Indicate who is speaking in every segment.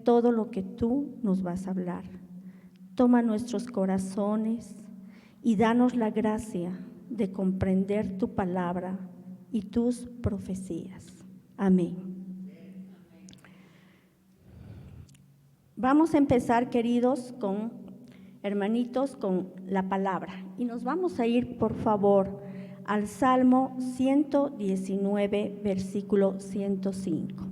Speaker 1: Todo lo que tú nos vas a hablar. Toma nuestros corazones y danos la gracia de comprender tu palabra y tus profecías. Amén. Vamos a empezar, queridos hermanitos, con la palabra. Y nos vamos a ir, por favor, al Salmo 119, versículo 105.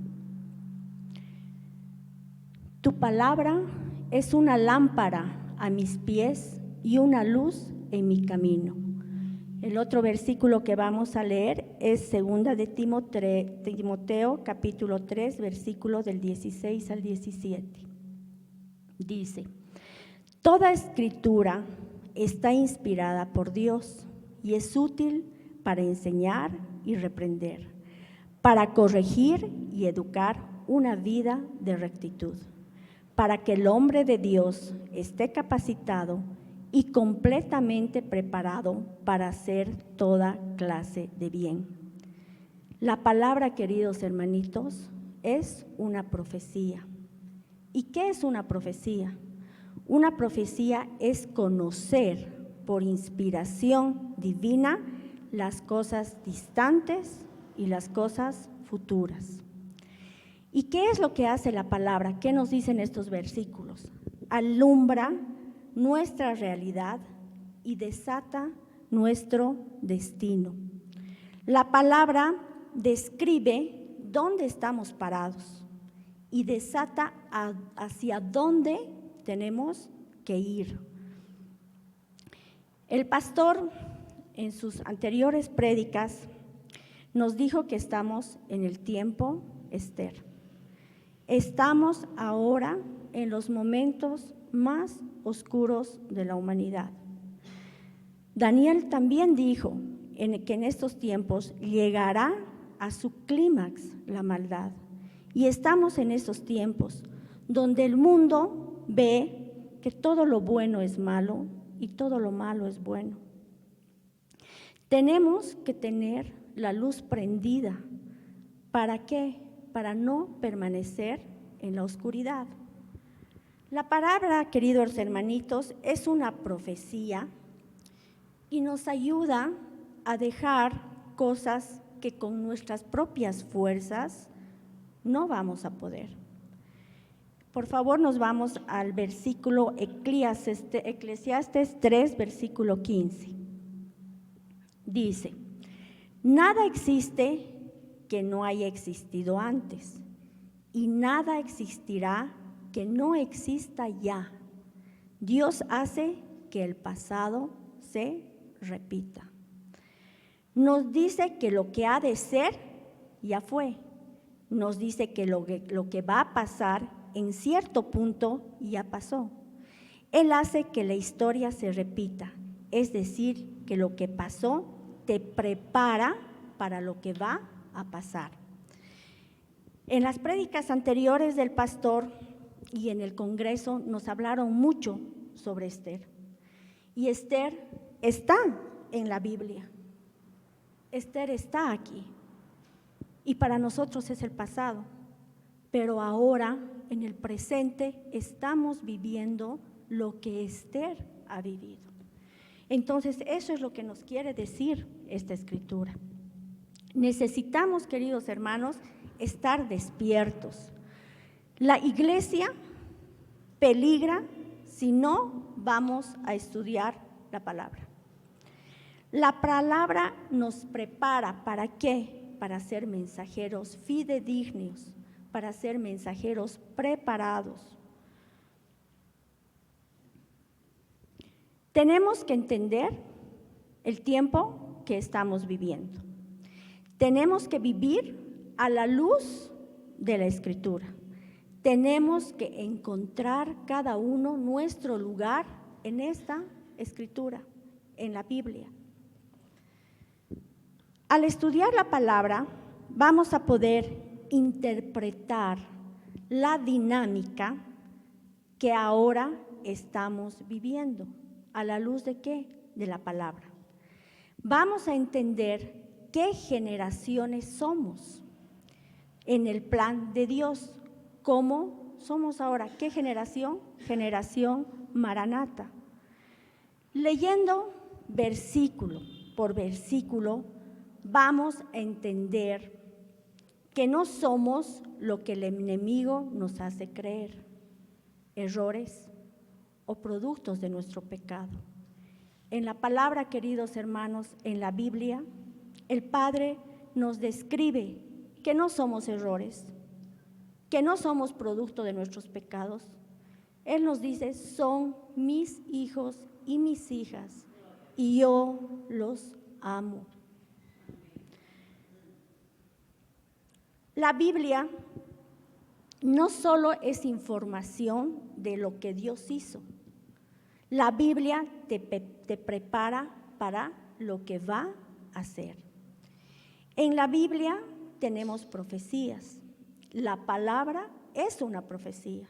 Speaker 1: Tu palabra es una lámpara a mis pies y una luz en mi camino. El otro versículo que vamos a leer es 2 de Timoteo, capítulo 3, versículo del 16 al 17. Dice: toda escritura está inspirada por Dios y es útil para enseñar y reprender, para corregir y educar una vida de rectitud, para que el hombre de Dios esté capacitado y completamente preparado para hacer toda clase de bien. La palabra, queridos hermanitos, es una profecía. ¿Y qué es una profecía? Una profecía es conocer por inspiración divina las cosas distantes y las cosas futuras. ¿Y qué es lo que hace la palabra? ¿Qué nos dicen estos versículos? Alumbra nuestra realidad y desata nuestro destino. La palabra describe dónde estamos parados y desata hacia dónde tenemos que ir. El pastor, en sus anteriores prédicas, nos dijo que estamos en el tiempo Esther. Estamos ahora en los momentos más oscuros de la humanidad. Daniel también dijo que en estos tiempos llegará a su clímax la maldad. Y estamos en esos tiempos donde el mundo ve que todo lo bueno es malo y todo lo malo es bueno. Tenemos que tener la luz prendida. ¿Para qué? Para no permanecer en la oscuridad. La palabra, queridos hermanitos, es una profecía y nos ayuda a dejar cosas que con nuestras propias fuerzas no vamos a poder. Por favor, nos vamos al versículo Eclesiastes 3, versículo 15. Dice: nada existe que no haya existido antes, y nada existirá que no exista ya. Dios hace que el pasado se repita. Nos dice que lo que ha de ser ya fue. Nos dice que lo que va a pasar en cierto punto ya pasó. Él hace que la historia se repita, es decir, que lo que pasó te prepara para lo que va a pasar. En las prédicas anteriores del pastor y en el Congreso nos hablaron mucho sobre Esther. Y Esther está en la Biblia. Esther está aquí. Y para nosotros es el pasado. Pero ahora, en el presente, estamos viviendo lo que Esther ha vivido. Entonces, eso es lo que nos quiere decir esta escritura. Necesitamos, queridos hermanos, estar despiertos. La iglesia peligra si no vamos a estudiar la palabra. La palabra nos prepara, ¿para qué? Para ser mensajeros fidedignos, para ser mensajeros preparados. Tenemos que entender el tiempo que estamos viviendo. Tenemos que vivir a la luz de la Escritura. Tenemos que encontrar cada uno nuestro lugar en esta Escritura, en la Biblia. Al estudiar la palabra, vamos a poder interpretar la dinámica que ahora estamos viviendo. ¿A la luz de qué? de la palabra, vamos a entender qué generaciones somos en el plan de Dios. ¿Cómo somos ahora? ¿Qué generación? Generación Maranata. Leyendo versículo por versículo, vamos a entender que no somos lo que el enemigo nos hace creer, errores o productos de nuestro pecado. En la palabra, queridos hermanos, en la Biblia, el Padre nos describe que no somos errores, que no somos producto de nuestros pecados. Él nos dice, son mis hijos y mis hijas, y yo los amo. La Biblia no solo es información de lo que Dios hizo. La Biblia te prepara para lo que va a hacer. En la Biblia tenemos profecías. La palabra es una profecía.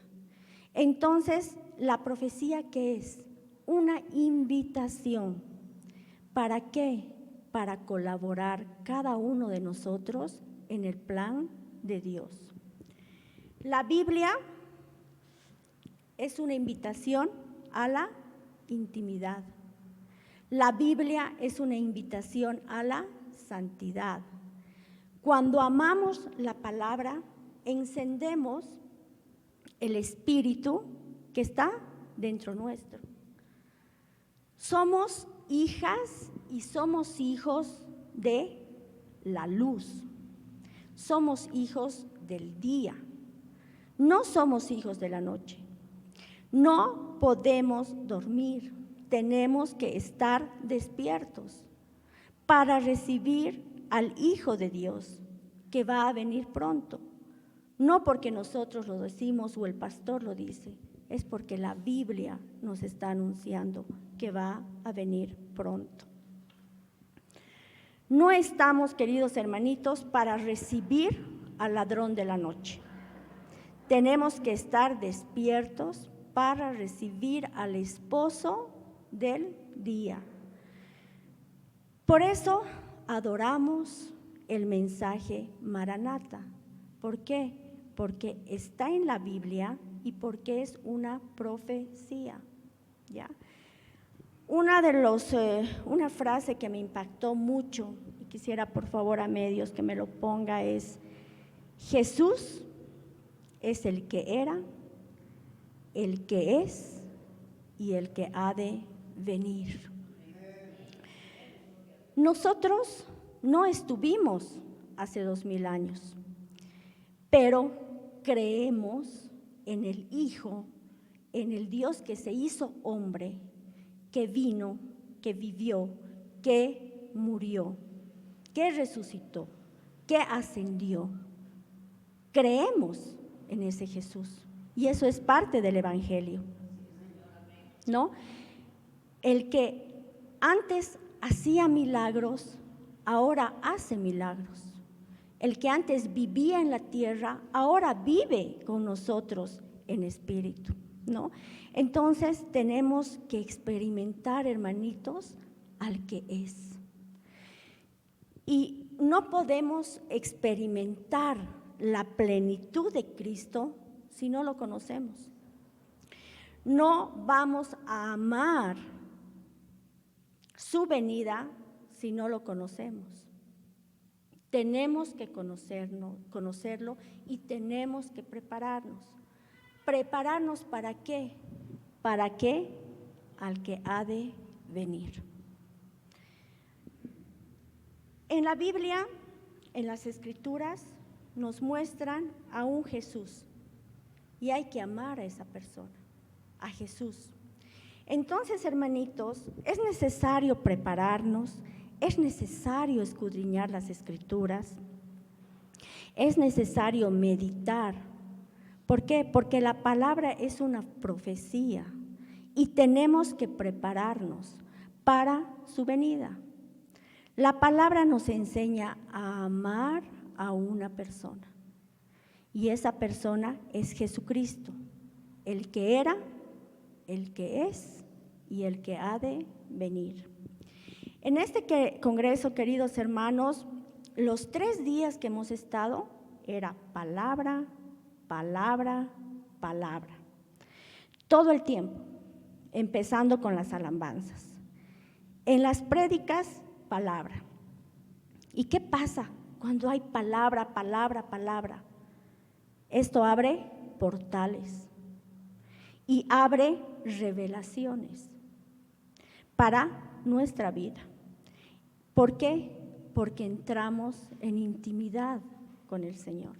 Speaker 1: Entonces, ¿la profecía qué es? Una invitación. ¿Para qué? Para colaborar cada uno de nosotros en el plan de Dios. La Biblia es una invitación a la intimidad. La Biblia es una invitación a la santidad. Cuando amamos la palabra, encendemos el espíritu que está dentro nuestro. Somos hijas y somos hijos de la luz. Somos hijos del día. No somos hijos de la noche. No podemos dormir. Tenemos que estar despiertos para recibir al Hijo de Dios que va a venir pronto. No porque nosotros lo decimos o el pastor lo dice, es porque la Biblia nos está anunciando que va a venir pronto. No estamos, queridos hermanitos, para recibir al ladrón de la noche. Tenemos que estar despiertos para recibir al esposo del día. Por eso adoramos el mensaje Maranata. ¿Por qué? Porque está en la Biblia y porque es una profecía, ¿ya? Una frase que me impactó mucho y quisiera por favor a medios que me lo ponga es: Jesús es el que era, el que es y el que ha de venir. Nosotros no estuvimos hace 2000 años, pero creemos en el Hijo, en el Dios que se hizo hombre, que vino, que vivió, que murió, que resucitó, que ascendió. Creemos en ese Jesús y eso es parte del Evangelio, ¿no? El que antes hacía milagros, ahora hace milagros. El que antes vivía en la tierra, ahora vive con nosotros en espíritu, ¿no? Entonces tenemos que experimentar, hermanitos, al que es. Y no podemos experimentar la plenitud de Cristo si no lo conocemos. No vamos a amar su venida si no lo conocemos. Tenemos que conocerlo y tenemos que prepararnos. ¿Prepararnos para qué? ¿Para qué? Al que ha de venir. En la Biblia, en las Escrituras, nos muestran a un Jesús y hay que amar a esa persona, a Jesús. Entonces, hermanitos, es necesario prepararnos, es necesario escudriñar las Escrituras, es necesario meditar. ¿Por qué? Porque la palabra es una profecía y tenemos que prepararnos para su venida. La palabra nos enseña a amar a una persona y esa persona es Jesucristo, el que era, el que es y el que ha de venir. En este congreso, queridos hermanos, los 3 días que hemos estado era palabra, palabra, palabra. Todo el tiempo, empezando con las alabanzas. En las prédicas, palabra. ¿Y qué pasa cuando hay palabra, palabra, palabra? Esto abre portales y abre revelaciones para nuestra vida. ¿Por qué? Porque entramos en intimidad con el Señor.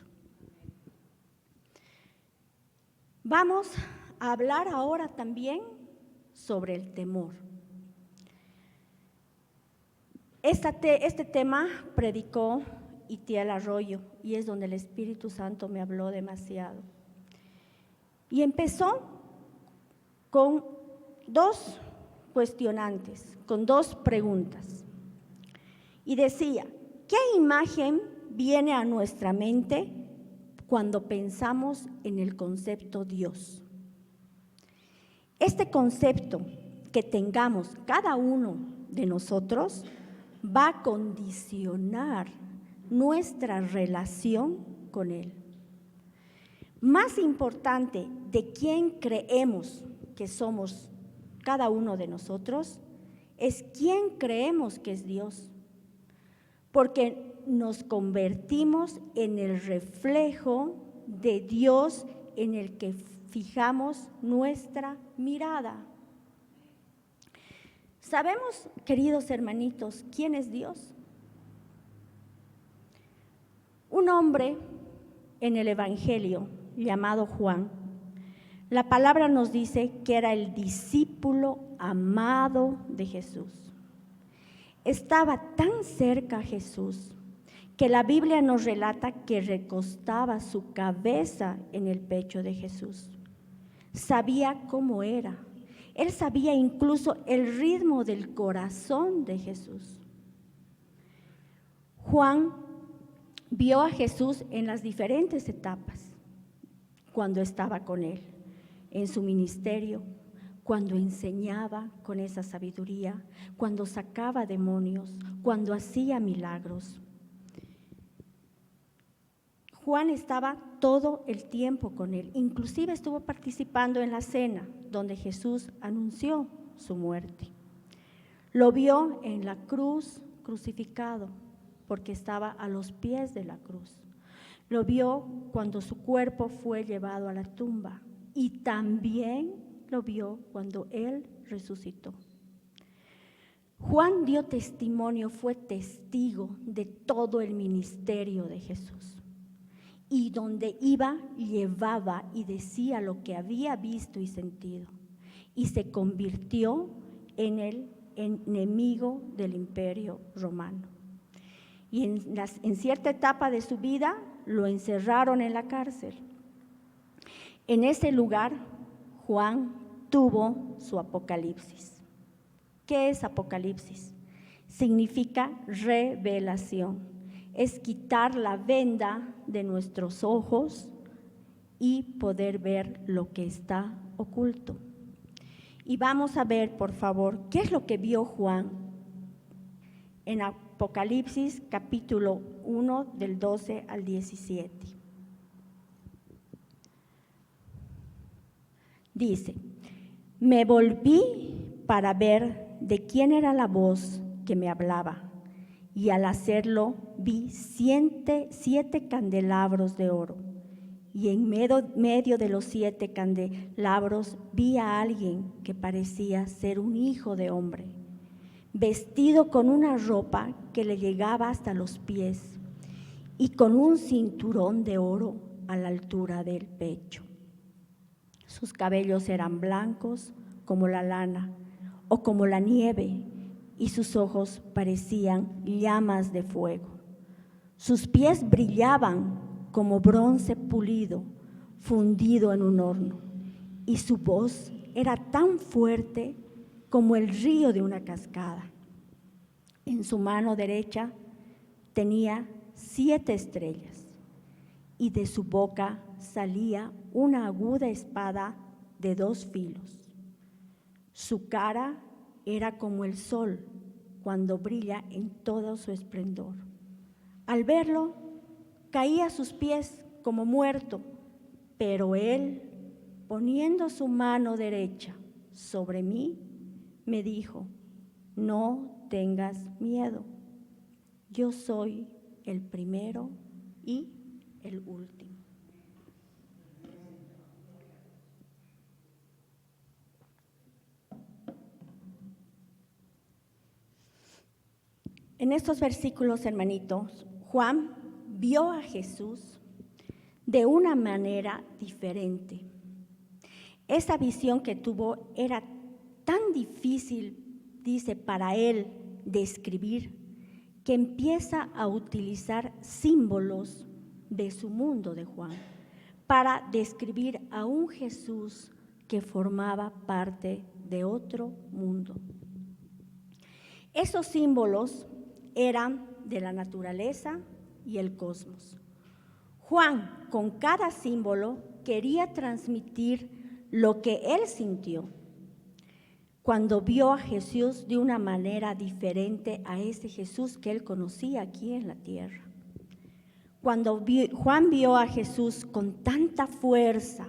Speaker 1: Vamos a hablar ahora también sobre el temor. Este tema predicó Itiel Arroyo y es donde el Espíritu Santo me habló demasiado. Y empezó con 2 cuestionantes, con 2 preguntas. Y decía, ¿qué imagen viene a nuestra mente cuando pensamos en el concepto Dios? Este concepto que tengamos cada uno de nosotros va a condicionar nuestra relación con Él. Más importante de quién creemos que somos cada uno de nosotros es quién creemos que es Dios, porque nos convertimos en el reflejo de Dios en el que fijamos nuestra mirada. ¿Sabemos, queridos hermanitos, quién es Dios? Un hombre en el Evangelio llamado Juan, la palabra nos dice que era el discípulo amado de Jesús. Estaba tan cerca a Jesús que la Biblia nos relata que recostaba su cabeza en el pecho de Jesús. Sabía cómo era. Él sabía incluso el ritmo del corazón de Jesús. Juan vio a Jesús en las diferentes etapas, cuando estaba con él, en su ministerio, cuando enseñaba con esa sabiduría, cuando sacaba demonios, cuando hacía milagros. Juan estaba todo el tiempo con él, inclusive estuvo participando en la cena donde Jesús anunció su muerte. Lo vio en la cruz crucificado porque estaba a los pies de la cruz. Lo vio cuando su cuerpo fue llevado a la tumba y también lo vio cuando él resucitó. Juan dio testimonio, fue testigo de todo el ministerio de Jesús. Y donde iba, llevaba y decía lo que había visto y sentido. Y se convirtió en el enemigo del imperio romano. Y en cierta etapa de su vida lo encerraron en la cárcel. En ese lugar, Juan tuvo su apocalipsis. ¿Qué es apocalipsis? Significa revelación. Es quitar la venda de nuestros ojos y poder ver lo que está oculto. Y vamos a ver, por favor, qué es lo que vio Juan en Apocalipsis capítulo 1 del 12 al 17. Dice, me volví para ver de quién era la voz que me hablaba. Y al hacerlo vi 7 candelabros de oro, y en medio de los 7 candelabros vi a alguien que parecía ser un hijo de hombre, vestido con una ropa que le llegaba hasta los pies y con un cinturón de oro a la altura del pecho. Sus cabellos eran blancos como la lana o como la nieve, y sus ojos parecían llamas de fuego. Sus pies brillaban como bronce pulido, fundido en un horno, y su voz era tan fuerte como el río de una cascada. En su mano derecha tenía 7 estrellas, y de su boca salía una aguda espada de 2 filos. Su cara era como el sol cuando brilla en todo su esplendor. Al verlo, caí a sus pies como muerto, pero él, poniendo su mano derecha sobre mí, me dijo: no tengas miedo, yo soy el primero y el último. En estos versículos, hermanitos, Juan vio a Jesús de una manera diferente. Esa visión que tuvo era tan difícil, dice, para él describir, que empieza a utilizar símbolos de su mundo de Juan para describir a un Jesús que formaba parte de otro mundo. Esos símbolos eran de la naturaleza y el cosmos. Juan, con cada símbolo, quería transmitir lo que él sintió cuando vio a Jesús de una manera diferente a ese Jesús que él conocía aquí en la tierra. Cuando Juan vio a Jesús con tanta fuerza,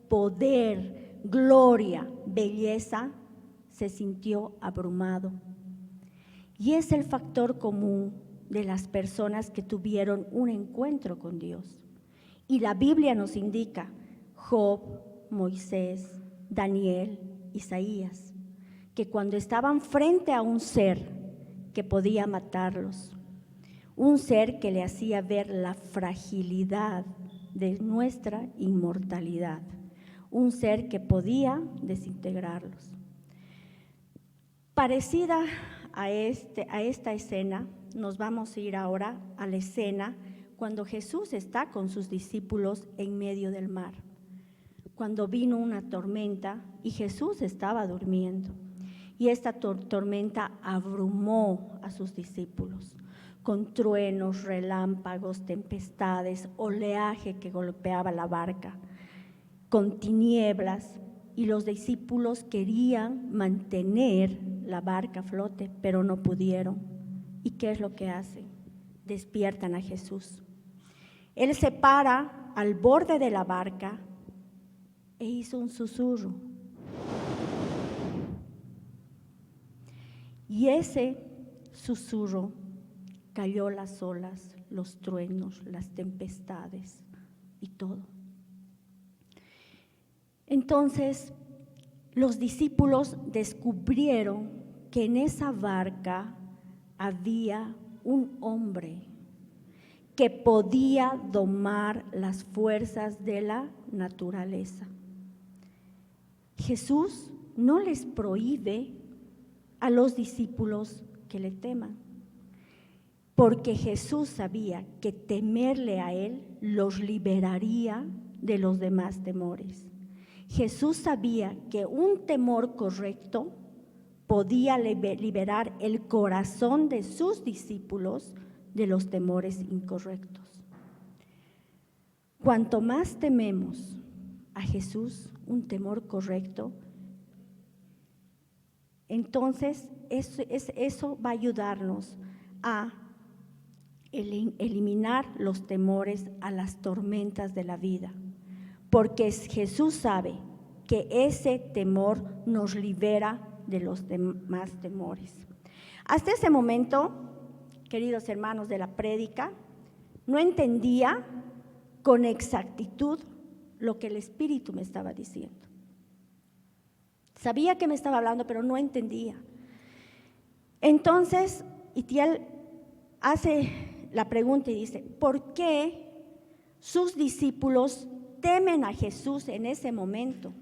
Speaker 1: poder, gloria, belleza, se sintió abrumado. Y es el factor común de las personas que tuvieron un encuentro con Dios. Y la Biblia nos indica: Job, Moisés, Daniel, Isaías, que cuando estaban frente a un ser que podía matarlos, un ser que le hacía ver la fragilidad de nuestra inmortalidad, un ser que podía desintegrarlos. Parecida a esta escena, nos vamos a ir ahora a la escena cuando Jesús está con sus discípulos en medio del mar, cuando vino una tormenta y Jesús estaba durmiendo. Y esta tormenta abrumó a sus discípulos con truenos, relámpagos, tempestades, oleaje que golpeaba la barca, con tinieblas, y los discípulos querían mantener la barca a flote, pero no pudieron. ¿Y qué es lo que hacen? Despiertan a Jesús. Él se para al borde de la barca e hizo un susurro. Y ese susurro cayó las olas, los truenos, las tempestades y todo. Entonces, los discípulos descubrieron que en esa barca había un hombre que podía domar las fuerzas de la naturaleza. Jesús no les prohíbe a los discípulos que le teman, porque Jesús sabía que temerle a él los liberaría de los demás temores. Jesús sabía que un temor correcto podía liberar el corazón de sus discípulos de los temores incorrectos. Cuanto más tememos a Jesús, un temor correcto, entonces eso va a ayudarnos a eliminar los temores a las tormentas de la vida, porque Jesús sabe que ese temor nos libera de los demás temores. Hasta ese momento, queridos hermanos de la prédica, no entendía con exactitud lo que el Espíritu me estaba diciendo. Sabía que me estaba hablando, pero no entendía. Entonces, Itiel hace la pregunta y dice: ¿por qué sus discípulos temen a Jesús en ese momento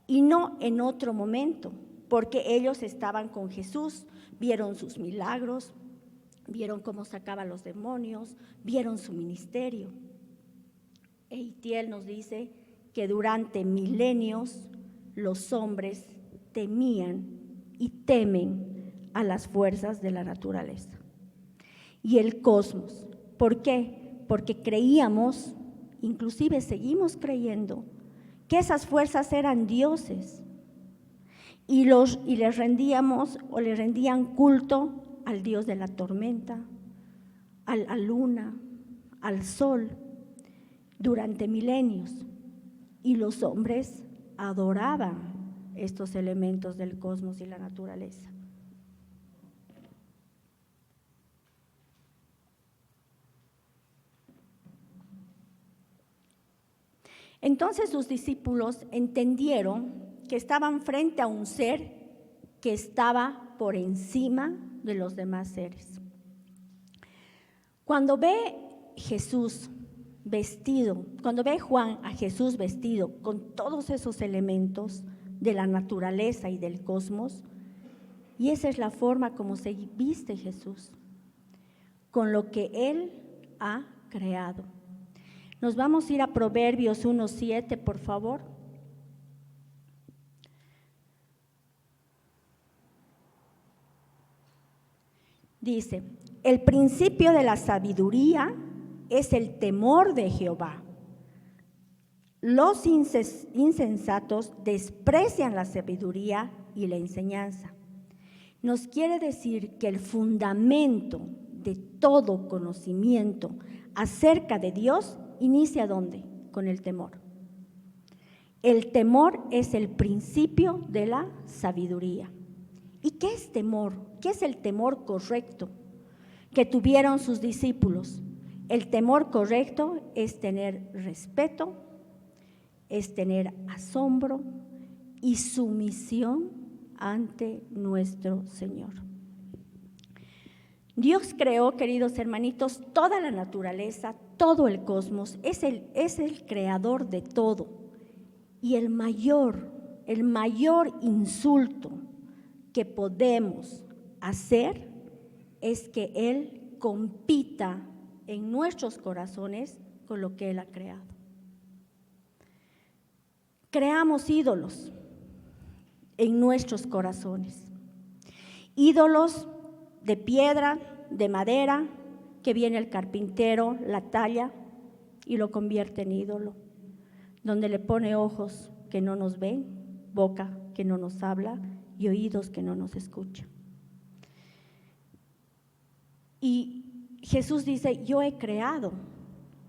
Speaker 1: y no en otro momento? Porque ellos estaban con Jesús, vieron sus milagros, vieron cómo sacaba a los demonios, vieron su ministerio. E Itiel nos dice que durante milenios los hombres temían y temen a las fuerzas de la naturaleza y el cosmos. ¿Por qué? Porque creíamos, inclusive seguimos creyendo, que esas fuerzas eran dioses y les rendíamos o le rendían culto al dios de la tormenta, a la luna, al sol, durante milenios. Y los hombres adoraban estos elementos del cosmos y la naturaleza. Entonces sus discípulos entendieron que estaban frente a un ser que estaba por encima de los demás seres. Cuando ve Juan a Jesús vestido con todos esos elementos de la naturaleza y del cosmos, y esa es la forma como se viste Jesús, con lo que Él ha creado. Nos vamos a ir a Proverbios 1:7, por favor. Dice: el principio de la sabiduría es el temor de Jehová. Los insensatos desprecian la sabiduría y la enseñanza. Nos quiere decir que el fundamento de todo conocimiento acerca de Dios inicia ¿dónde? Con el temor. El temor es el principio de la sabiduría. ¿Y qué es temor? ¿Qué es el temor correcto que tuvieron sus discípulos? El temor correcto es tener respeto, es tener asombro y sumisión ante nuestro Señor. Dios creó, queridos hermanitos, toda la naturaleza, todo el cosmos, es el creador de todo. Y el mayor insulto que podemos hacer es que Él compita en nuestros corazones con lo que Él ha creado. Creamos ídolos en nuestros corazones, ídolos de piedra, de madera, que viene el carpintero, la talla y lo convierte en ídolo, donde le pone ojos que no nos ven, boca que no nos habla y oídos que no nos escuchan. Y Jesús dice: yo he creado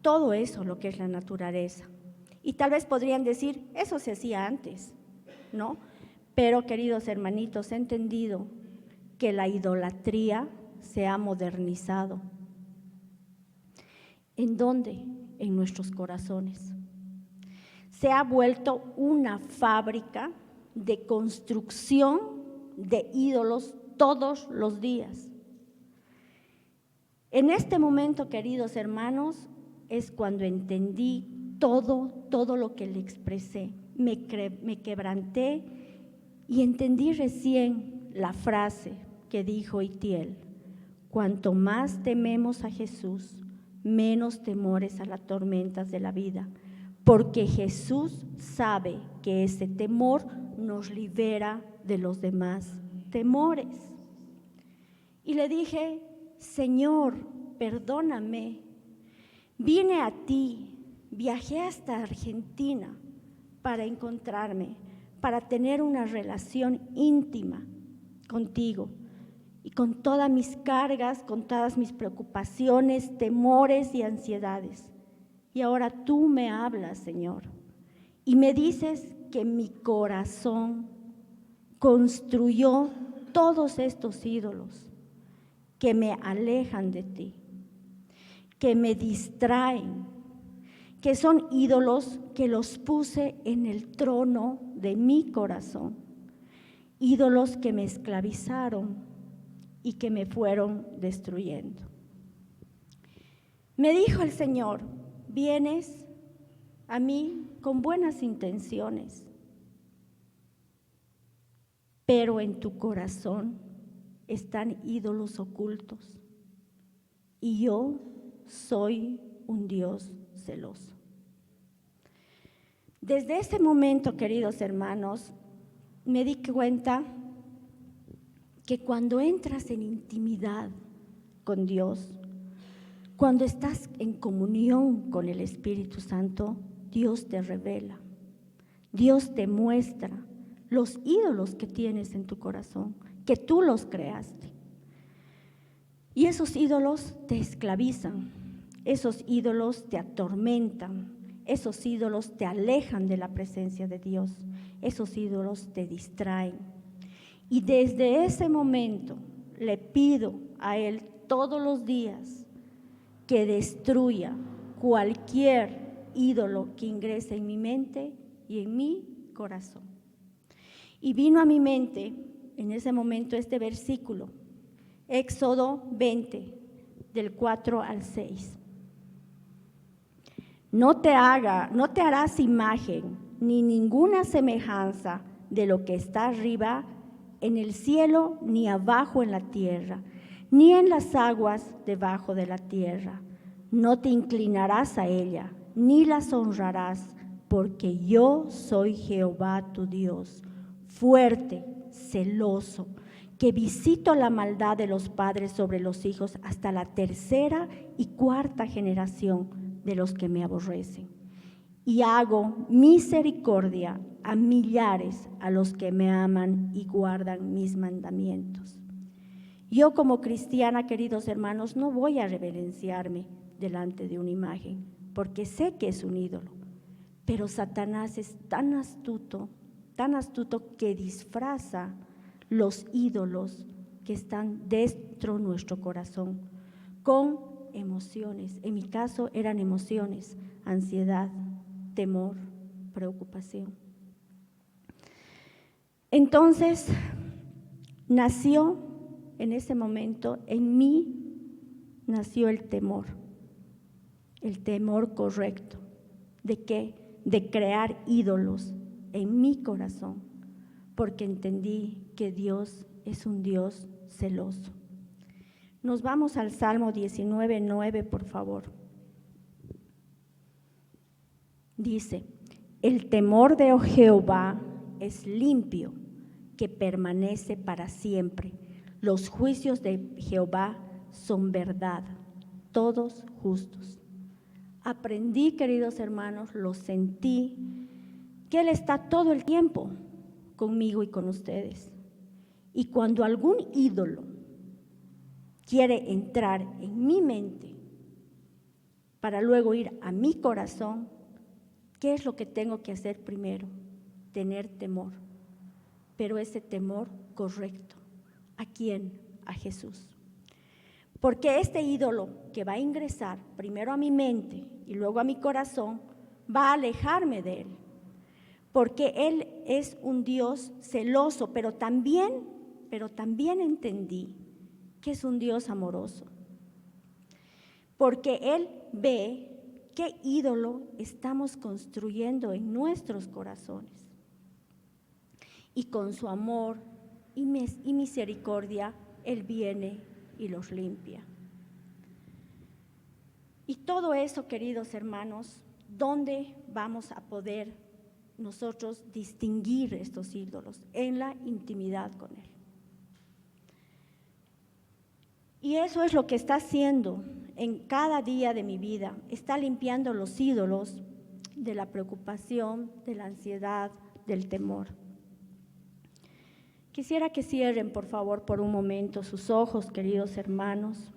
Speaker 1: todo eso, lo que es la naturaleza. Y tal vez podrían decir: eso se hacía antes, ¿no? Pero, queridos hermanitos, he entendido que la idolatría se ha modernizado. ¿En dónde? En nuestros corazones. Se ha vuelto una fábrica de construcción de ídolos todos los días. En este momento, queridos hermanos, es cuando entendí todo lo que le expresé. Me quebranté y entendí recién la frase que dijo Itiel: cuanto más tememos a Jesús, menos temores a las tormentas de la vida, porque Jesús sabe que ese temor nos libera de los demás temores. Y le dije: Señor, perdóname, vine a ti, viajé hasta Argentina para encontrarme, para tener una relación íntima contigo y con todas mis cargas, con todas mis preocupaciones, temores y ansiedades. Y ahora tú me hablas, Señor, y me dices que mi corazón construyó todos estos ídolos que me alejan de ti, que me distraen, que son ídolos que los puse en el trono de mi corazón, ídolos que me esclavizaron y que me fueron destruyendo. Me dijo el Señor: vienes a mí con buenas intenciones, pero en tu corazón están ídolos ocultos y yo soy un Dios celoso. Desde ese momento, queridos hermanos, me di cuenta que cuando entras en intimidad con Dios, cuando estás en comunión con el Espíritu Santo, Dios te revela, Dios te muestra los ídolos que tienes en tu corazón, que tú los creaste. Y esos ídolos te esclavizan, esos ídolos te atormentan, esos ídolos te alejan de la presencia de Dios, esos ídolos te distraen. Y desde ese momento le pido a Él todos los días que destruya cualquier ídolo que ingrese en mi mente y en mi corazón. Y vino a mi mente en ese momento este versículo, Éxodo 20, del 4 al 6. No te harás imagen ni ninguna semejanza de lo que está arriba en el cielo, ni abajo en la tierra, ni en las aguas debajo de la tierra. No te inclinarás a ella, ni las honrarás, porque yo soy Jehová tu Dios, fuerte, celoso, que visito la maldad de los padres sobre los hijos hasta la tercera y cuarta generación de los que me aborrecen. Y hago misericordia a millares a los que me aman y guardan mis mandamientos. Yo como cristiana, queridos hermanos, no voy a reverenciarme delante de una imagen, porque sé que es un ídolo. Pero Satanás es tan astuto que disfraza los ídolos que están dentro de nuestro corazón con emociones. En mi caso eran emociones, ansiedad, temor, preocupación. Entonces, nació en ese momento, en mí nació el temor correcto. ¿De qué? De crear ídolos en mi corazón, porque entendí que Dios es un Dios celoso. Nos vamos al Salmo 19:9, por favor. Dice, el temor de Jehová es limpio, que permanece para siempre. Los juicios de Jehová son verdad, todos justos. Aprendí, queridos hermanos, lo sentí, que Él está todo el tiempo conmigo y con ustedes. Y cuando algún ídolo quiere entrar en mi mente para luego ir a mi corazón, ¿qué es lo que tengo que hacer primero? Tener temor, pero ese temor correcto. ¿A quién? A Jesús. Porque este ídolo que va a ingresar primero a mi mente y luego a mi corazón, va a alejarme de Él. Porque Él es un Dios celoso, pero también entendí que es un Dios amoroso. Porque Él ve qué ídolo estamos construyendo en nuestros corazones. Y con su amor y misericordia, Él viene y los limpia. Y todo eso, queridos hermanos, ¿dónde vamos a poder nosotros distinguir estos ídolos? En la intimidad con Él. Y eso es lo que está haciendo en cada día de mi vida. Está limpiando los ídolos de la preocupación, de la ansiedad, del temor. Quisiera que cierren, por favor, por un momento sus ojos, queridos hermanos.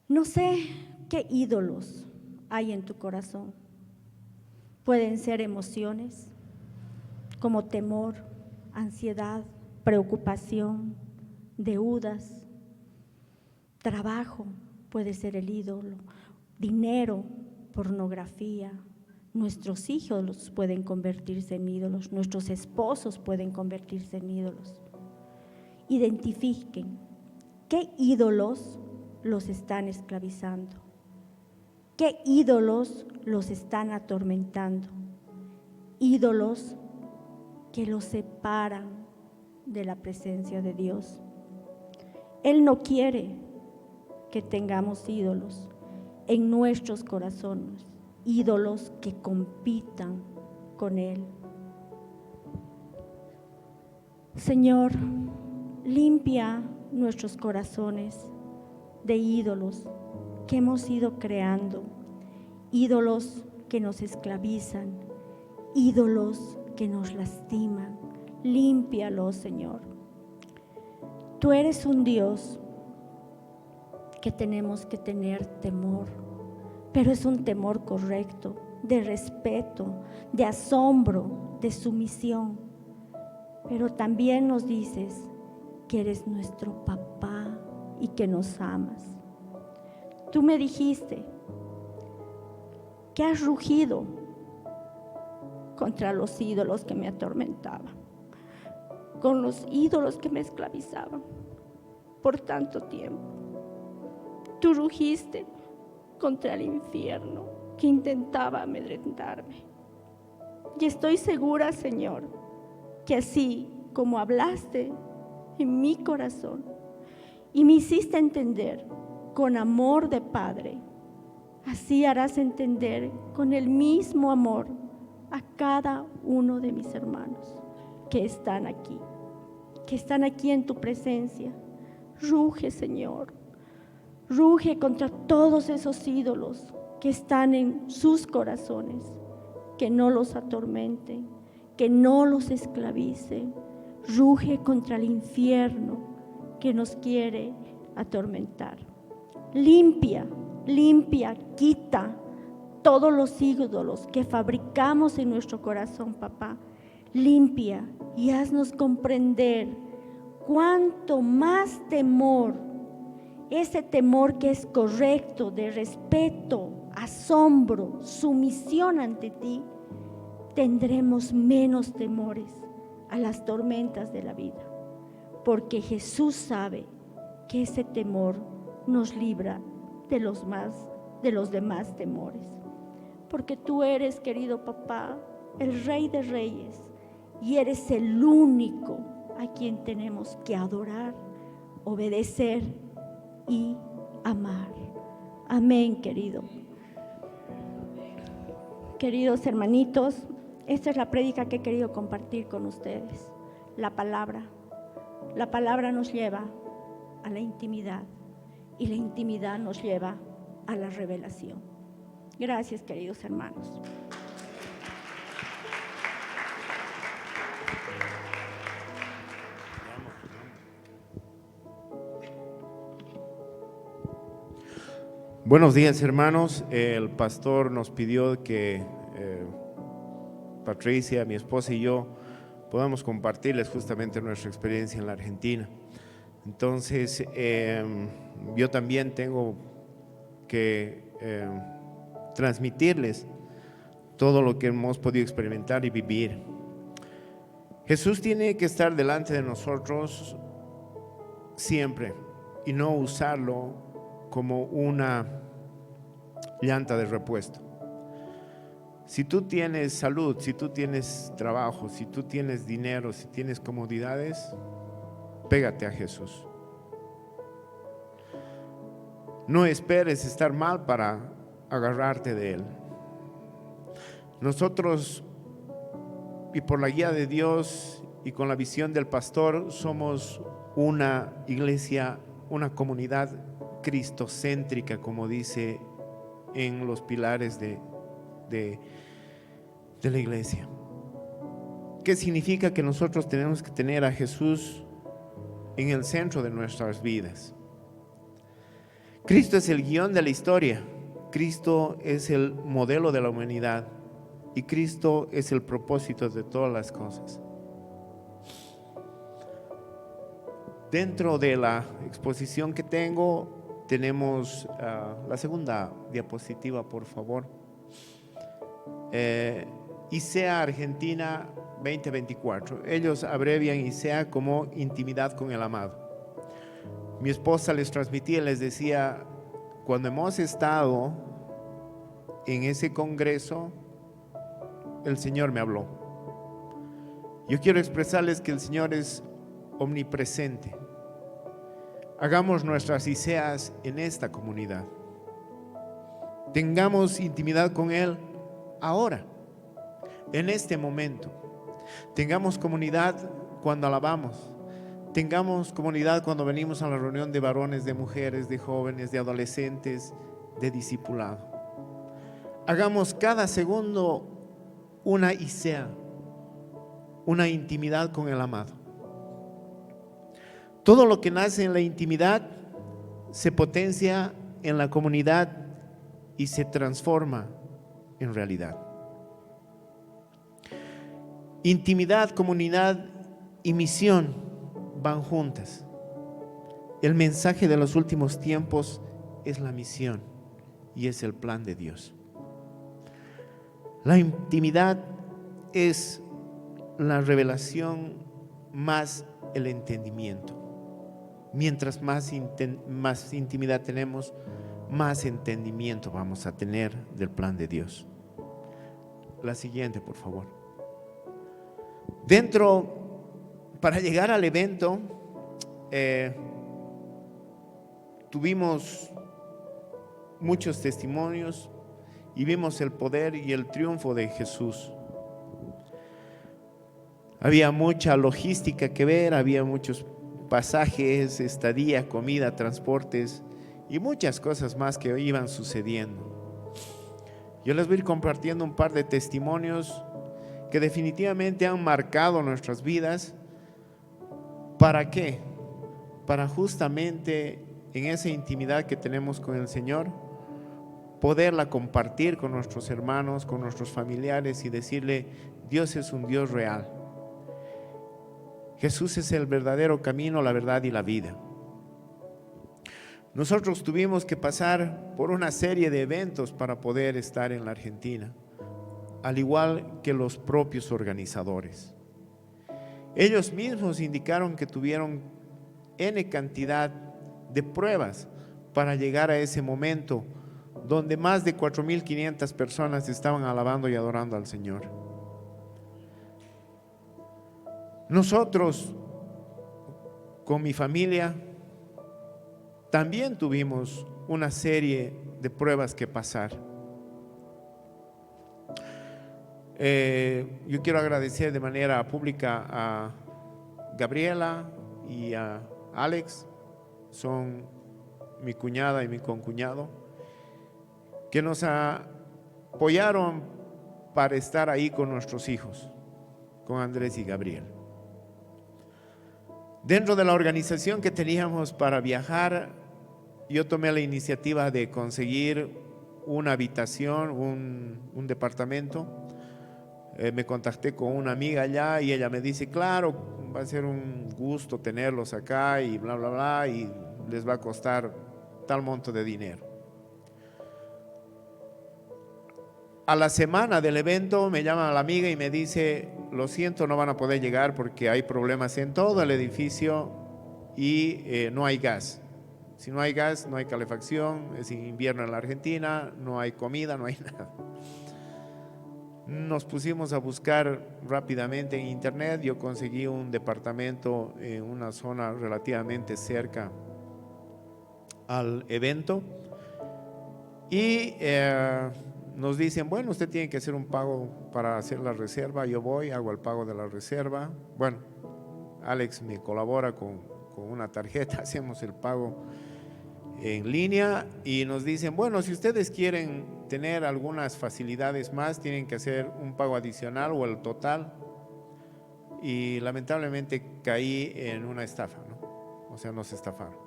Speaker 1: No sé qué ídolos hay en tu corazón. Pueden ser emociones como temor, ansiedad, preocupación, deudas, trabajo puede ser el ídolo, dinero, pornografía. Nuestros hijos pueden convertirse en ídolos, nuestros esposos pueden convertirse en ídolos. Identifiquen qué ídolos los están esclavizando, qué ídolos los están atormentando, ídolos que los separan de la presencia de Dios. Él no quiere que tengamos ídolos en nuestros corazones, ídolos que compitan con Él. Señor, limpia nuestros corazones de ídolos que hemos ido creando, ídolos que nos esclavizan, ídolos que nos lastiman. Límpialos, Señor. Tú eres un Dios que tenemos que tener temor, pero es un temor correcto, de respeto, de asombro, de sumisión. Pero también nos dices que eres nuestro papá y que nos amas. Tú me dijiste que has rugido contra los ídolos que me atormentaban, con los ídolos que me esclavizaban por tanto tiempo. Tú rugiste contra el infierno que intentaba amedrentarme. Y estoy segura, Señor, que así como hablaste en mi corazón y me hiciste entender con amor de Padre, así harás entender con el mismo amor a cada uno de mis hermanos que están aquí en tu presencia. Ruge, Señor, ruge contra todos esos ídolos que están en sus corazones, que no los atormenten, que no los esclavicen. Ruge contra el infierno que nos quiere atormentar. Limpia, quita todos los ídolos que fabricamos en nuestro corazón, papá. Limpia y haznos comprender cuánto más temor, ese temor que es correcto, de respeto, asombro, sumisión ante ti, tendremos menos temores a las tormentas de la vida, porque Jesús sabe que ese temor nos libra de los demás temores, porque tú eres, querido papá, el Rey de Reyes, y eres el único a quien tenemos que adorar, obedecer y amar. Amén, querido. Queridos hermanitos, esta es la prédica que he querido compartir con ustedes. La palabra nos lleva a la intimidad y la intimidad nos lleva a la revelación. Gracias, queridos hermanos.
Speaker 2: Buenos días, hermanos. El pastor nos pidió que Patricia, mi esposa y yo podamos compartirles justamente nuestra experiencia en la Argentina. Entonces, yo también tengo que transmitirles todo lo que hemos podido experimentar y vivir. Jesús tiene que estar delante de nosotros siempre y no usarlo como una llanta de repuesto. Si tú tienes salud, si tú tienes trabajo, si tú tienes dinero, si tienes comodidades, pégate a Jesús. No esperes estar mal para agarrarte de Él. Nosotros, y por la guía de Dios y con la visión del pastor, somos una iglesia, una comunidad cristocéntrica, como dice en los pilares de la iglesia. ¿Qué significa? Que nosotros tenemos que tener a Jesús en el centro de nuestras vidas. Cristo es el guión de la historia, Cristo es el modelo de la humanidad y Cristo es el propósito de todas las cosas. Dentro de la exposición que tengo, tenemos la segunda diapositiva, por favor. ICEA Argentina 2024. Ellos abrevian ICEA como intimidad con el amado. Mi esposa les transmitía, les decía, cuando hemos estado en ese congreso, el Señor me habló. Yo quiero expresarles que el Señor es omnipresente. Hagamos nuestras ICEAs en esta comunidad. Tengamos intimidad con Él ahora, en este momento. Tengamos comunidad cuando alabamos. Tengamos comunidad cuando venimos a la reunión de varones, de mujeres, de jóvenes, de adolescentes, de discipulado. Hagamos cada segundo una isea, una intimidad con el amado. Todo lo que nace en la intimidad se potencia en la comunidad y se transforma en realidad. Intimidad, comunidad y misión van juntas. El mensaje de los últimos tiempos es la misión y es el plan de Dios. La intimidad es la revelación más el entendimiento. Mientras más intimidad tenemos, más entendimiento vamos a tener del plan de Dios. La siguiente, por favor. Para llegar al evento, tuvimos muchos testimonios y vimos el poder y el triunfo de Jesús. Había mucha logística que ver, había muchos pasajes, estadía, comida, transportes y muchas cosas más que iban sucediendo. Yo les voy a ir compartiendo un par de testimonios que definitivamente han marcado nuestras vidas. ¿Para qué? Para justamente en esa intimidad que tenemos con el Señor, poderla compartir con nuestros hermanos, con nuestros familiares y decirle: Dios es un Dios real. Jesús es el verdadero camino, la verdad y la vida. Nosotros tuvimos que pasar por una serie de eventos para poder estar en la Argentina, al igual que los propios organizadores. Ellos mismos indicaron que tuvieron N cantidad de pruebas para llegar a ese momento donde más de 4.500 personas estaban alabando y adorando al Señor. Nosotros, con mi familia, también tuvimos una serie de pruebas que pasar. Yo quiero agradecer de manera pública a Gabriela y a Alex, son mi cuñada y mi concuñado, que nos apoyaron para estar ahí con nuestros hijos, con Andrés y Gabriel. Dentro de la organización que teníamos para viajar, yo tomé la iniciativa de conseguir una habitación, un departamento. Me contacté con una amiga allá y ella me dice: claro, va a ser un gusto tenerlos acá y bla, bla, bla, y les va a costar tal monto de dinero. A la semana del evento me llama la amiga y me dice: lo siento, no van a poder llegar porque hay problemas en todo el edificio y no hay gas. Si no hay gas, no hay calefacción, es invierno en la Argentina, no hay comida, no hay nada. Nos pusimos a buscar rápidamente en internet. Yo conseguí un departamento en una zona relativamente cerca al evento y nos dicen: bueno, usted tiene que hacer un pago para hacer la reserva. Yo voy, hago el pago de la reserva. Bueno, Alex me colabora con una tarjeta, hacemos el pago en línea y nos dicen: bueno, si ustedes quieren tener algunas facilidades más, tienen que hacer un pago adicional o el total. Y lamentablemente caí en una estafa, ¿no? O sea, nos estafaron.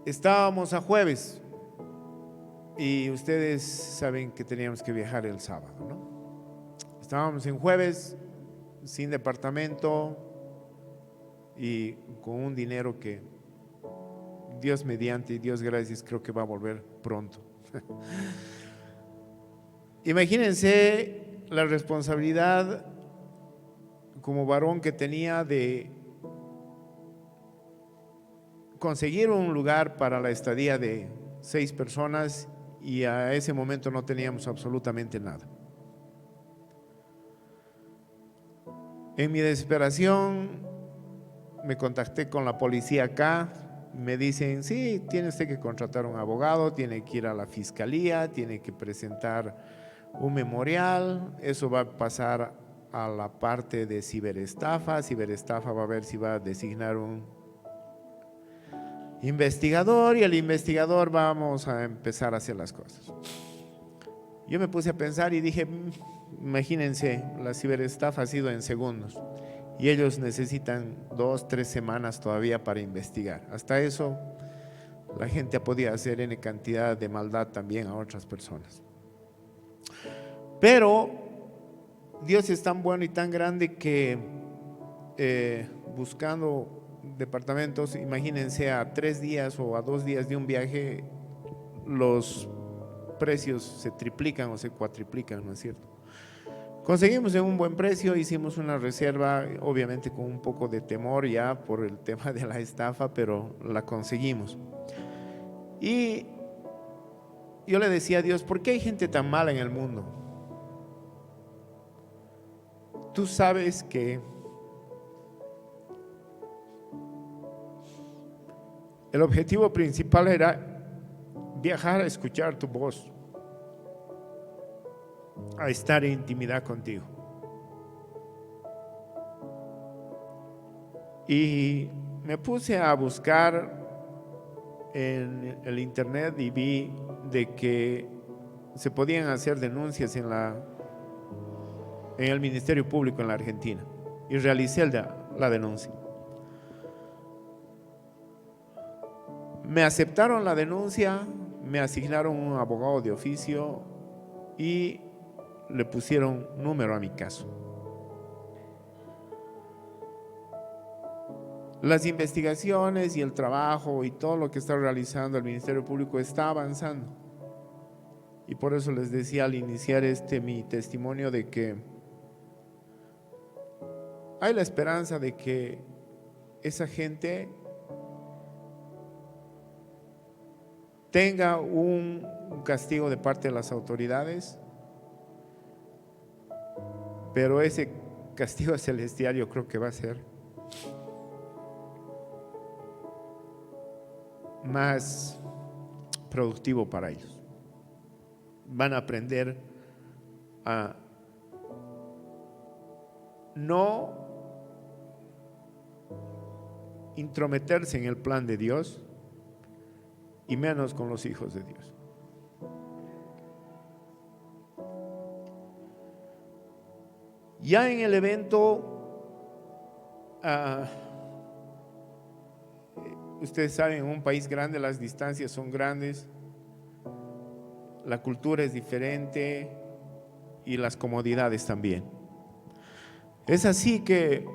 Speaker 2: Estábamos a jueves y ustedes saben que teníamos que viajar el sábado, ¿no? Estábamos en jueves sin departamento y con un dinero que Dios mediante y Dios gracias creo que va a volver pronto. Imagínense la responsabilidad como varón que tenía de conseguir un lugar para la estadía de 6 personas y a ese momento no teníamos absolutamente nada. En mi desesperación me contacté con la policía acá. Me dicen: sí, tiene usted que contratar un abogado, tiene que ir a la fiscalía, tiene que presentar un memorial. Eso va a pasar a la parte de ciberestafa. Ciberestafa va a ver si va a designar un investigador y el investigador vamos a empezar a hacer las cosas. Yo me puse a pensar y dije, imagínense, la ciberestafa ha sido en segundos y ellos necesitan 2, 3 semanas todavía para investigar. Hasta eso, la gente ha podido hacer N cantidad de maldad también a otras personas. Pero Dios es tan bueno y tan grande que buscando departamentos, imagínense, a 3 días o a 2 días de un viaje, los precios se triplican o se cuatriplican, ¿no es cierto? Conseguimos en un buen precio, hicimos una reserva, obviamente con un poco de temor ya por el tema de la estafa, pero la conseguimos. Y yo le decía a Dios, ¿por qué hay gente tan mala en el mundo? Tú sabes que el objetivo principal era viajar a escuchar tu voz, a estar en intimidad contigo. Y me puse a buscar en el internet y vi de que se podían hacer denuncias en el Ministerio Público en la Argentina, y realicé la denuncia. Me aceptaron la denuncia, me asignaron un abogado de oficio y le pusieron número a mi caso. Las investigaciones y el trabajo y todo lo que está realizando el Ministerio Público está avanzando. Y por eso les decía al iniciar mi testimonio de que hay la esperanza de que esa gente tenga un castigo de parte de las autoridades, pero ese castigo celestial yo creo que va a ser más productivo para ellos. Van a aprender a no intrometerse en el plan de Dios y menos con los hijos de Dios. Ya en el evento, ustedes saben, en un país grande las distancias son grandes, la cultura es diferente y las comodidades también. Es así que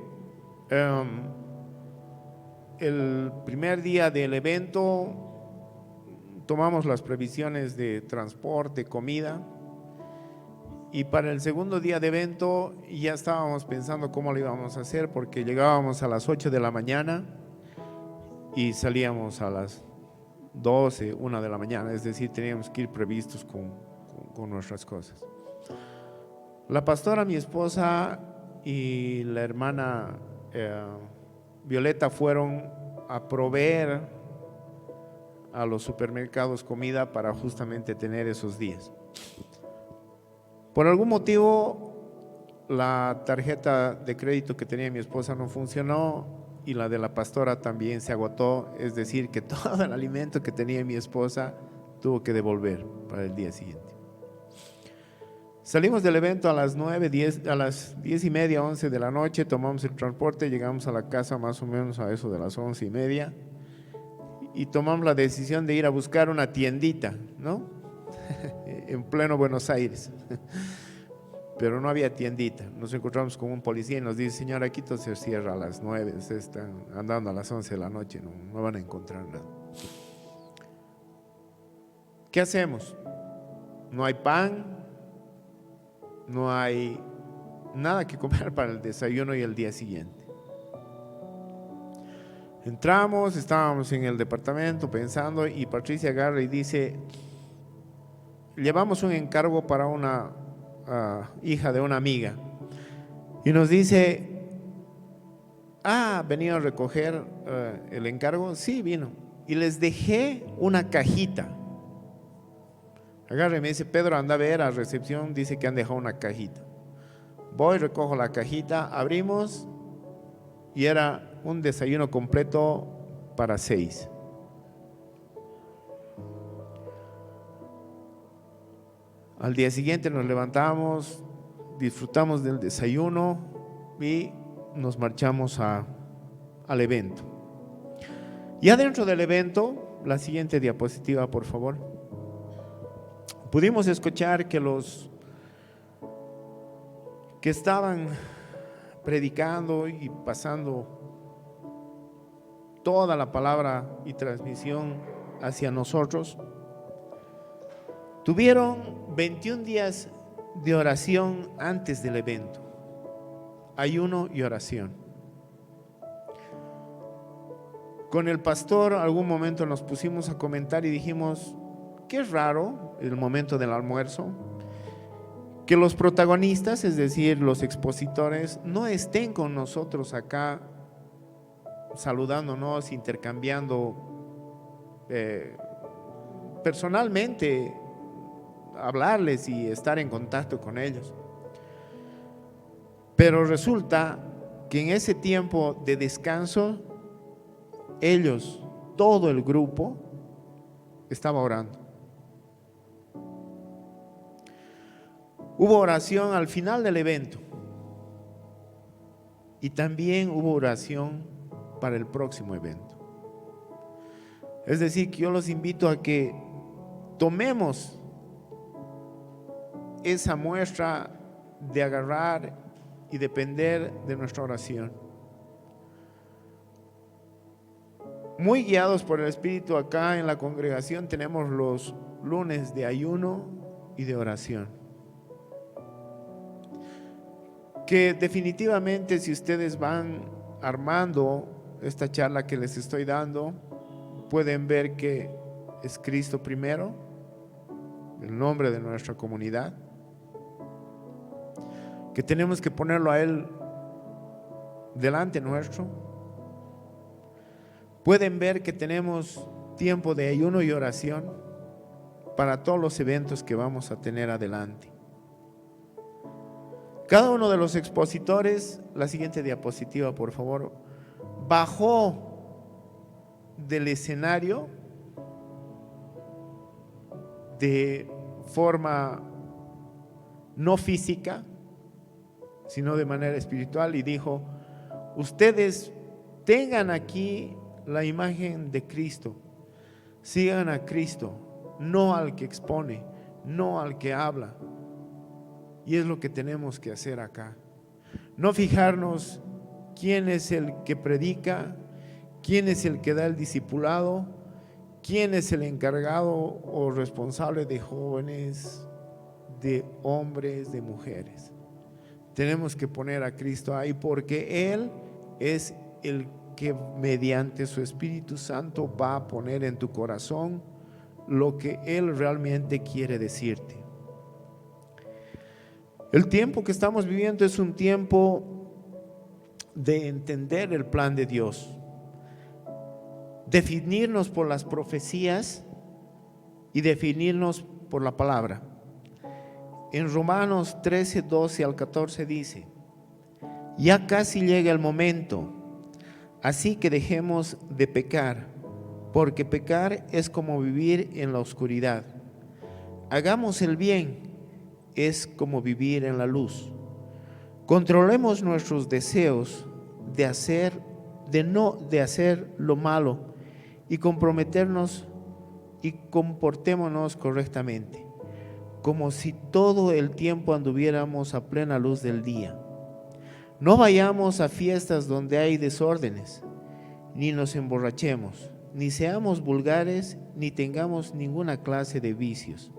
Speaker 2: el primer día del evento tomamos las previsiones de transporte, comida, y para el segundo día de evento ya estábamos pensando cómo lo íbamos a hacer, porque llegábamos a las 8 de la mañana y salíamos a las 12, 1 de la mañana, es decir, teníamos que ir previstos con nuestras cosas. La pastora, mi esposa, y la hermana Violeta fueron a proveer a los supermercados comida para justamente tener esos días. Por algún motivo, la tarjeta de crédito que tenía mi esposa no funcionó y la de la pastora también se agotó, es decir, que todo el alimento que tenía mi esposa tuvo que devolver para el día siguiente. Salimos del evento a las 10:30, 11 de la noche, tomamos el transporte, llegamos a la casa más o menos a eso de las 11:30 y tomamos la decisión de ir a buscar una tiendita, ¿no? En pleno Buenos Aires. Pero no había tiendita. Nos encontramos con un policía y nos dice: señor, aquí todo se cierra a las 9, ustedes están andando a las 11 de la noche, no van a encontrar nada. ¿Qué hacemos? No hay pan, no hay nada que comer para el desayuno y el día siguiente. Entramos, estábamos en el departamento pensando y Patricia agarra y dice: llevamos un encargo para una hija de una amiga, y nos dice: ¿venido a recoger el encargo? Sí, vino, y les dejé una cajita. Agarra y me dice: Pedro, anda a ver a recepción, dice que han dejado una cajita. Voy, recojo la cajita, abrimos y era un desayuno completo para 6. Al día siguiente nos levantamos, disfrutamos del desayuno y nos marchamos al evento. Ya dentro del evento, la siguiente diapositiva, por favor. Pudimos escuchar que los que estaban predicando y pasando toda la palabra y transmisión hacia nosotros, tuvieron 21 días de oración antes del evento, ayuno y oración. Con el pastor algún momento nos pusimos a comentar y dijimos, qué raro el momento del almuerzo, que los protagonistas, es decir, los expositores, no estén con nosotros acá saludándonos, intercambiando personalmente, hablarles y estar en contacto con ellos. Pero resulta que en ese tiempo de descanso, ellos, todo el grupo, estaba orando. Hubo oración al final del evento y también hubo oración para el próximo evento. Es decir, que yo los invito a que tomemos esa muestra de agarrar y depender de nuestra oración. Muy guiados por el Espíritu, acá en la congregación tenemos los lunes de ayuno y de oración, que definitivamente, si ustedes van armando esta charla que les estoy dando, pueden ver que es Cristo primero, el nombre de nuestra comunidad, que tenemos que ponerlo a Él delante nuestro. Pueden ver que tenemos tiempo de ayuno y oración para todos los eventos que vamos a tener adelante. Cada uno de los expositores, la siguiente diapositiva por favor, bajó del escenario de forma no física, sino de manera espiritual, y dijo: ustedes tengan aquí la imagen de Cristo, sigan a Cristo, no al que expone, no al que habla. Y es lo que tenemos que hacer acá. No fijarnos quién es el que predica, quién es el que da el discipulado, quién es el encargado o responsable de jóvenes, de hombres, de mujeres. Tenemos que poner a Cristo ahí, porque Él es el que mediante su Espíritu Santo va a poner en tu corazón lo que Él realmente quiere decirte. El tiempo que estamos viviendo es un tiempo de entender el plan de Dios, definirnos por las profecías y definirnos por la palabra. En Romanos 13, 12 al 14 dice: ya casi llega el momento, así que dejemos de pecar, porque pecar es como vivir en la oscuridad. Hagamos el bien, es como vivir en la luz. Controlemos nuestros deseos de hacer lo malo y comprometernos y comportémonos correctamente, como si todo el tiempo anduviéramos a plena luz del día. No vayamos a fiestas donde hay desórdenes, ni nos emborrachemos, ni seamos vulgares, ni tengamos ninguna clase de vicios.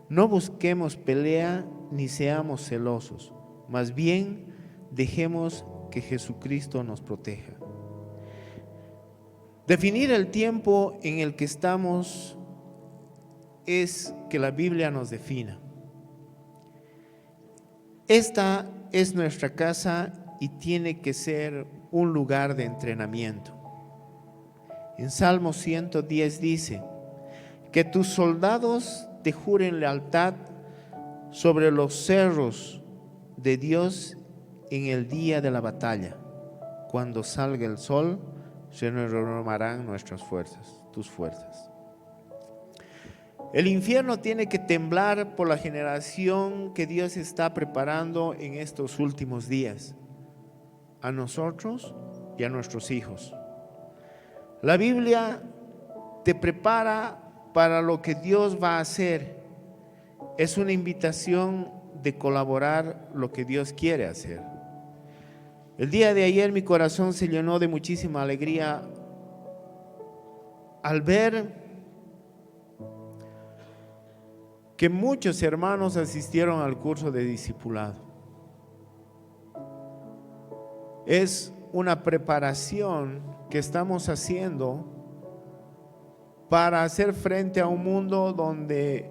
Speaker 2: No busquemos pelea, ni seamos celosos, más bien dejemos que Jesucristo nos proteja. Definir el tiempo en el que estamos es que la Biblia nos defina. Esta es nuestra casa y tiene que ser un lugar de entrenamiento. En Salmo 110 dice: que tus soldados te juren lealtad sobre los cerros de Dios en el día de la batalla. Cuando salga el sol, se renovarán nuestras fuerzas, tus fuerzas. El infierno tiene que temblar por la generación que Dios está preparando en estos últimos días, a nosotros y a nuestros hijos. La Biblia te prepara para lo que Dios va a hacer. Es una invitación de colaborar lo que Dios quiere hacer. El día de ayer mi corazón se llenó de muchísima alegría al ver que muchos hermanos asistieron al curso de discipulado. Es una preparación que estamos haciendo para hacer frente a un mundo donde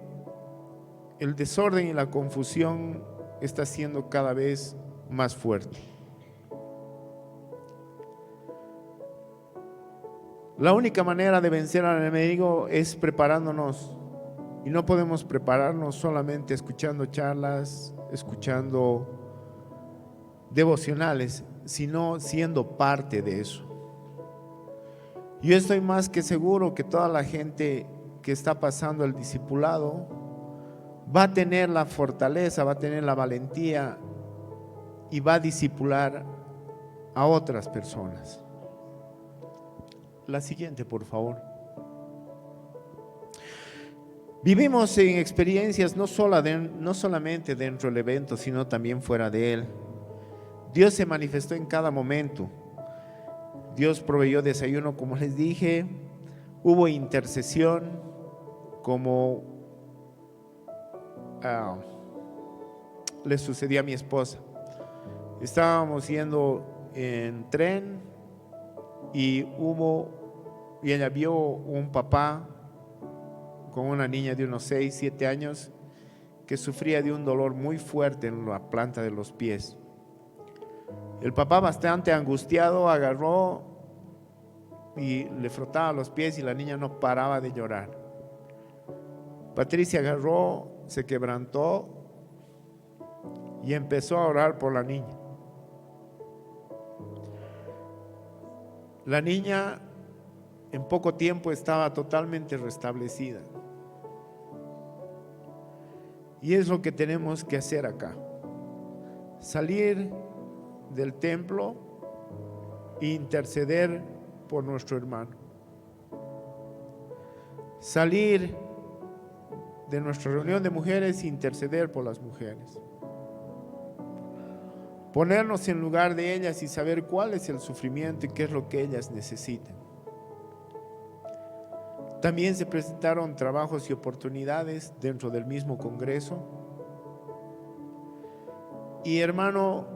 Speaker 2: el desorden y la confusión está siendo cada vez más fuerte. La única manera de vencer al enemigo es preparándonos. Y no podemos prepararnos solamente escuchando charlas, escuchando devocionales, sino siendo parte de eso. Yo estoy más que seguro que toda la gente que está pasando el discipulado va a tener la fortaleza, va a tener la valentía y va a discipular a otras personas. La siguiente, por favor. Vivimos en experiencias no solamente dentro del evento, sino también fuera de él. Dios se manifestó en cada momento. Dios proveyó desayuno, como les dije. Hubo intercesión, como le sucedió a mi esposa. Estábamos yendo en tren y ella vio un papá con una niña de unos 6, 7 años que sufría de un dolor muy fuerte en la planta de los pies. El papá, bastante angustiado, agarró y le frotaba los pies y la niña no paraba de llorar. Patricia agarró, se quebrantó y empezó a orar por la niña. La niña en poco tiempo estaba totalmente restablecida. Y es lo que tenemos que hacer acá. Salir del templo e interceder por nuestro hermano. Salir de nuestra reunión de mujeres e interceder por las mujeres. Ponernos en lugar de ellas y saber cuál es el sufrimiento y qué es lo que ellas necesitan. También se presentaron trabajos y oportunidades dentro del mismo Congreso. Y hermano,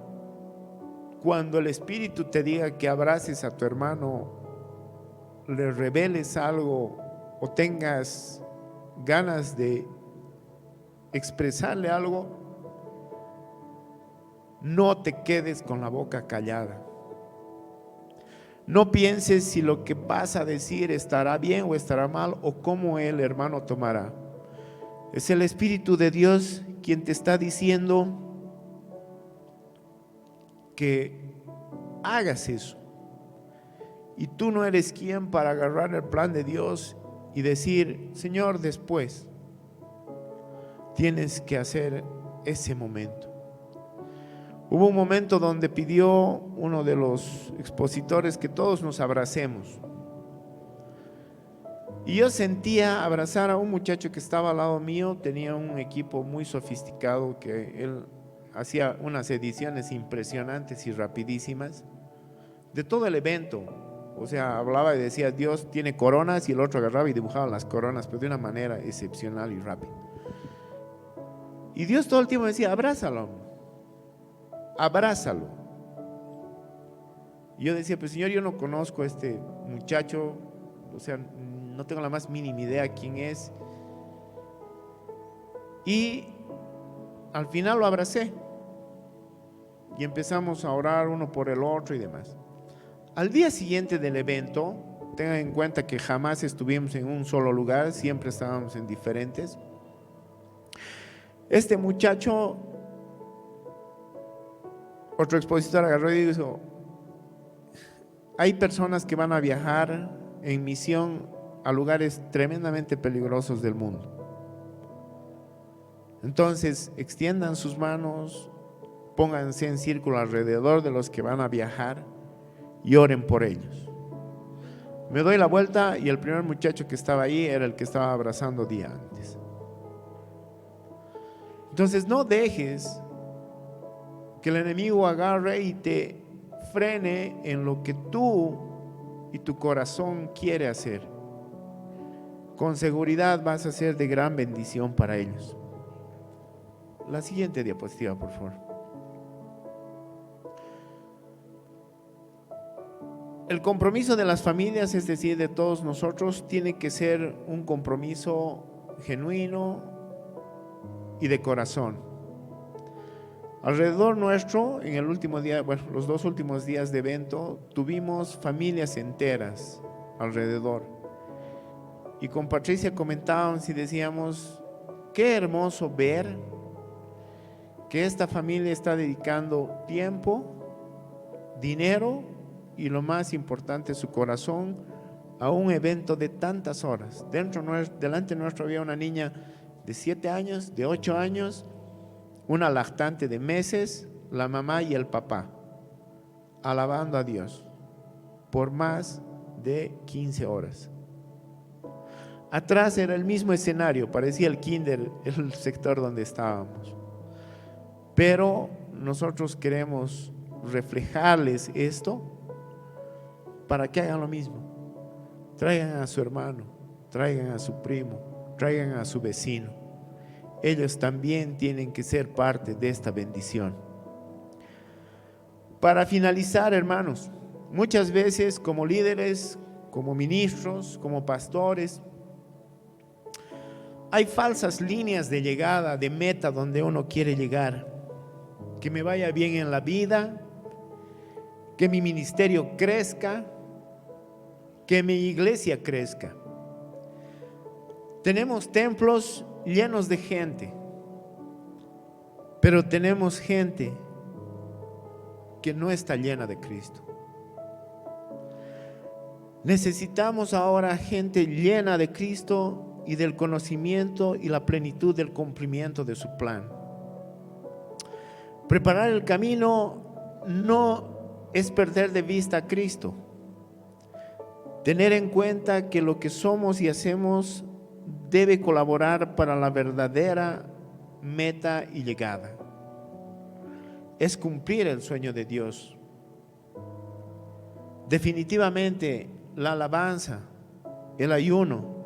Speaker 2: cuando el Espíritu te diga que abraces a tu hermano, le reveles algo o tengas ganas de expresarle algo, no te quedes con la boca callada. No pienses si lo que vas a decir estará bien o estará mal o cómo el hermano tomará. Es el Espíritu de Dios quien te está diciendo que hagas eso. Y tú no eres quien para agarrar el plan de Dios y decir, Señor, después. Tienes que hacer ese momento. Hubo un momento donde pidió uno de los expositores que todos nos abracemos. Y yo sentía abrazar a un muchacho que estaba al lado mío. Tenía un equipo muy sofisticado que él hacía unas ediciones impresionantes y rapidísimas de todo el evento. O sea, hablaba y decía, Dios tiene coronas, y el otro agarraba y dibujaba las coronas, pero de una manera excepcional y rápida. Y Dios todo el tiempo decía, abrázalo. Abrázalo. Y yo decía, pues Señor, yo no conozco a este muchacho, o sea, no tengo la más mínima idea quién es. Y al final lo abracé y empezamos a orar uno por el otro y demás. Al día siguiente del evento, tengan en cuenta que jamás estuvimos en un solo lugar, siempre estábamos en diferentes. Este muchacho, otro expositor, agarró y dijo, hay personas que van a viajar en misión a lugares tremendamente peligrosos del mundo. Entonces, extiendan sus manos, pónganse en círculo alrededor de los que van a viajar y oren por ellos. Me doy la vuelta y el primer muchacho que estaba ahí era el que estaba abrazando día antes. Entonces, no dejes que el enemigo agarre y te frene en lo que tú y tu corazón quiere hacer. Con seguridad vas a ser de gran bendición para ellos. La siguiente diapositiva, por favor. El compromiso de las familias, es decir, de todos nosotros, tiene que ser un compromiso genuino y de corazón. Alrededor nuestro, en el último día, bueno, los 2 últimos días de evento, tuvimos familias enteras alrededor. Y con Patricia comentábamos y decíamos, qué hermoso ver que esta familia está dedicando tiempo, dinero y lo más importante, su corazón, a un evento de tantas horas. Delante nuestro había una niña de 7 años, de 8 años, una lactante de meses, la mamá y el papá, alabando a Dios por más de 15 horas. Atrás era el mismo escenario, parecía el kinder, el sector donde estábamos. Pero nosotros queremos reflejarles esto para que hagan lo mismo. Traigan a su hermano, traigan a su primo, traigan a su vecino. Ellos también tienen que ser parte de esta bendición. Para finalizar, hermanos, muchas veces como líderes, como ministros, como pastores, hay falsas líneas de llegada, de meta donde uno quiere llegar. Que me vaya bien en la vida, que mi ministerio crezca, que mi iglesia crezca. Tenemos templos llenos de gente, pero tenemos gente que no está llena de Cristo. Necesitamos ahora gente llena de Cristo y del conocimiento y la plenitud del cumplimiento de su plan. Preparar el camino no es perder de vista a Cristo. Tener en cuenta que lo que somos y hacemos debe colaborar para la verdadera meta y llegada. Es cumplir el sueño de Dios. Definitivamente la alabanza, el ayuno,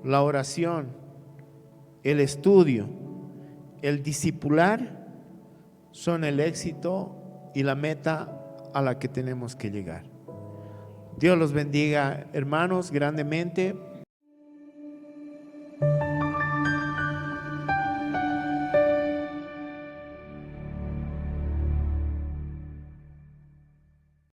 Speaker 2: la oración, el estudio, el discipular son el éxito y la meta a la que tenemos que llegar. Dios los bendiga, hermanos, grandemente.